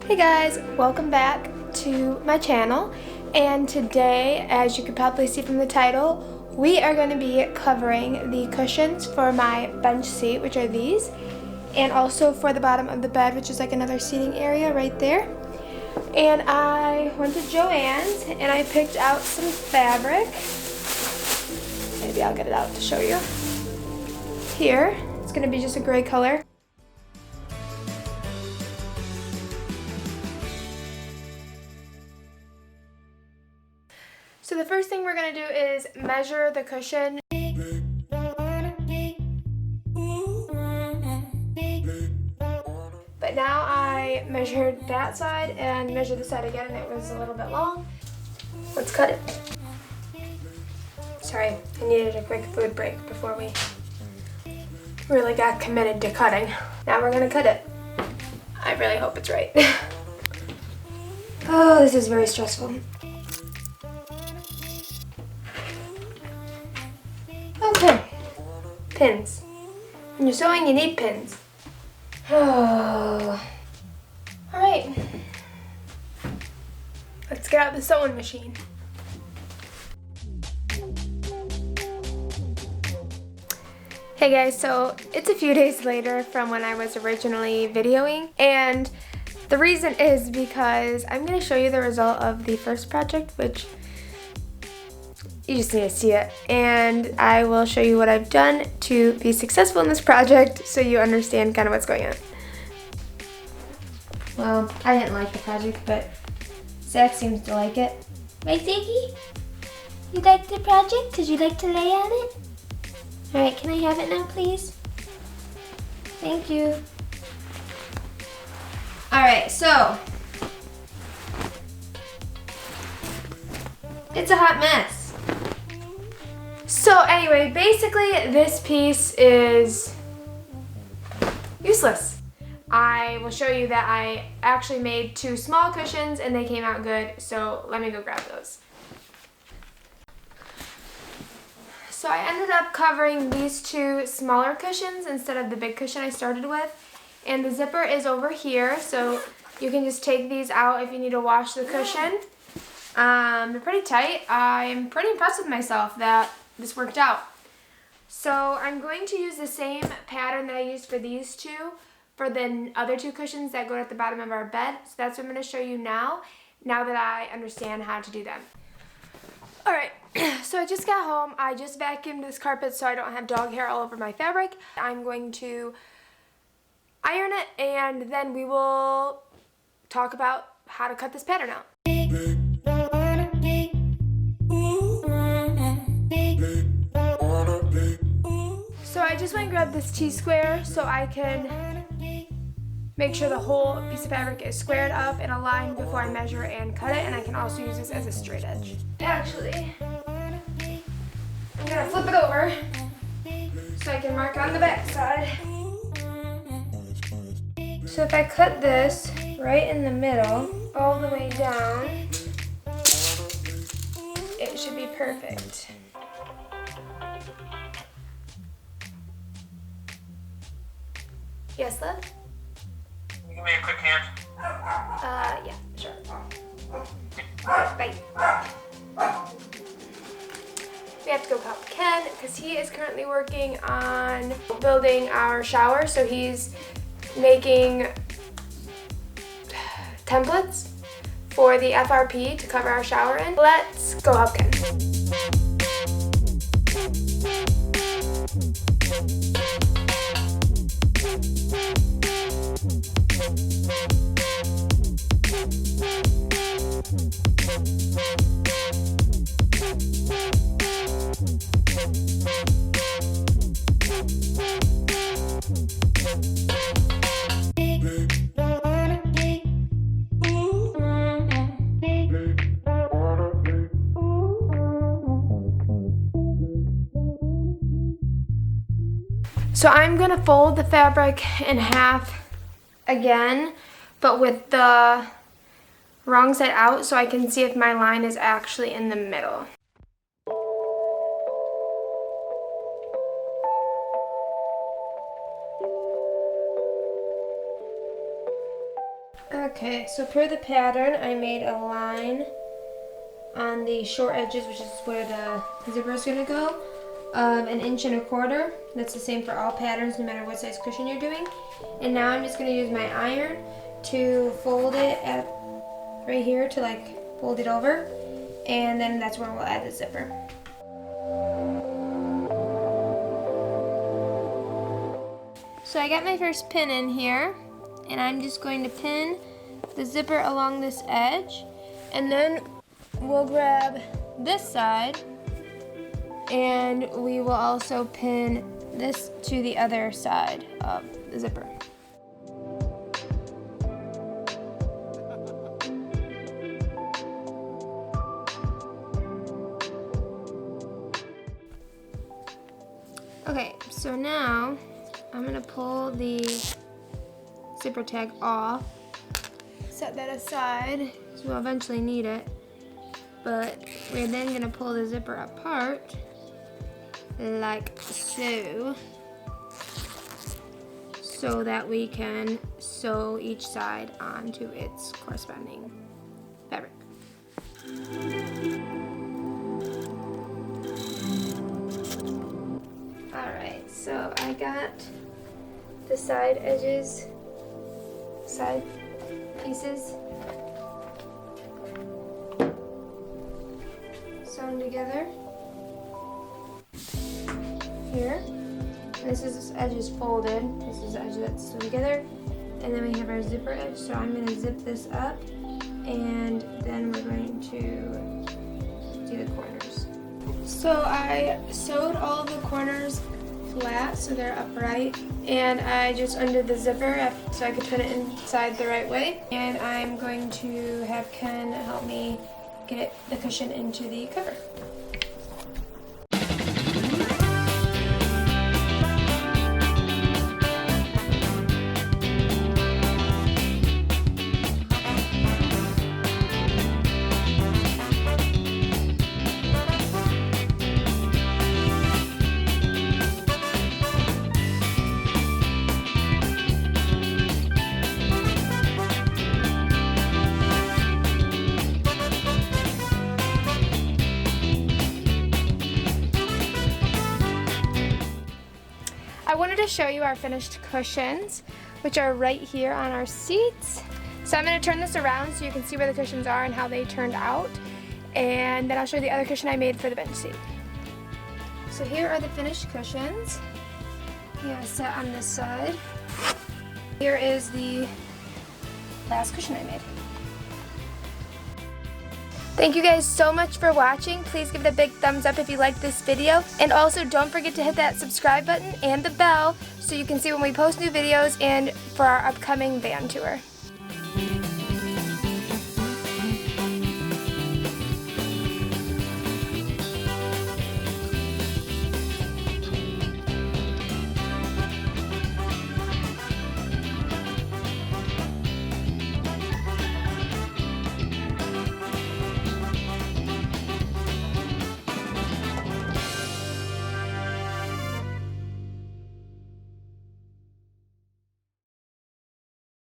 Hey guys, welcome back to my channel, and today, as you can probably see from the title, we are going to be covering the cushions for my bench seat, which are these, and also for the bottom of the bed, which is like another seating area right there. And I went to Joann's and I picked out some fabric. Maybe I'll get it out to show you. Here, it's going to be just a gray color. So the first thing we're going to do is measure the cushion. But now I measured that side and measured the side again, and it was a little bit long. Let's cut it. Sorry, I needed a quick food break before we really got committed to cutting. Now we're going to cut it. I really hope it's right. Oh, this is very stressful. Okay, pins. When you're sewing, you need pins. Oh. All right, let's get out the sewing machine. Hey guys, so it's a few days later from when I was originally videoing, and the reason is because I'm going to show you the result of the first project, which you just need to see it, and I will show you what I've done to be successful in this project so you understand kind of what's going on. Well, I didn't like the project, but Zach seems to like it. Right, Ziggy? You like the project? Did you like to lay on it? Alright, can I have it now, please? Thank you. Alright, so it's a hot mess. So anyway, basically this piece is useless. I will show you that I actually made 2 small cushions and they came out good, so let me go grab those. So I ended up covering these 2 smaller cushions instead of the big cushion I started with, and the zipper is over here, so you can just take these out if you need to wash the cushion. They're pretty tight. I'm pretty impressed with myself that this worked out. So I'm going to use the same pattern that I used for these 2 for the other 2 cushions that go at the bottom of our bed. So that's what I'm going to show you now that I understand how to do them. Alright, so I just got home. I just vacuumed this carpet so I don't have dog hair all over my fabric. I'm going to iron it, and then we will talk about how to cut this pattern out. So I just went and grabbed this T-square so I can make sure the whole piece of fabric is squared up and aligned before I measure and cut it, and I can also use this as a straight edge. Actually, I'm gonna flip it over so I can mark on the back side. So if I cut this right in the middle, all the way down, it should be perfect. Yes, love? Give me a quick hand. Yeah, sure. Bye. We have to go help Ken because he is currently working on building our shower. So he's making templates for the FRP to cover our shower in. Let's go help Ken. So I'm going to fold the fabric in half again, but with the wrong side out so I can see if my line is actually in the middle. Okay, so per the pattern, I made a line on the short edges, which is where the zipper is going to go, of 1.25 inches. That's the same for all patterns, no matter what size cushion you're doing. And now I'm just going to use my iron to fold it at right here to like fold it over, and then that's where we'll add the zipper. So I got my first pin in here, and I'm just going to pin the zipper along this edge, and then we'll grab this side and we will also pin this to the other side of the zipper. Okay, so now I'm gonna pull the zipper tag off, set that aside, because we'll eventually need it, but we're then gonna pull the zipper apart, like so that we can sew each side onto its corresponding fabric. Alright, so I got the side edges, side pieces sewn together here. This edge is folded. This is the edge that's sewn together. And then we have our zipper edge. So I'm going to zip this up, and then we're going to do the corners. So I sewed all the corners flat so they're upright, and I just undid the zipper so I could put it inside the right way. And I'm going to have Ken help me get the cushion into the cover. I wanted to show you our finished cushions, which are right here on our seats. So I'm going to turn this around so you can see where the cushions are and how they turned out. And then I'll show you the other cushion I made for the bench seat. So here are the finished cushions. Yeah, set on this side. Here is the last cushion I made. Thank you guys so much for watching. Please give it a big thumbs up if you liked this video. And also don't forget to hit that subscribe button and the bell so you can see when we post new videos and for our upcoming van tour.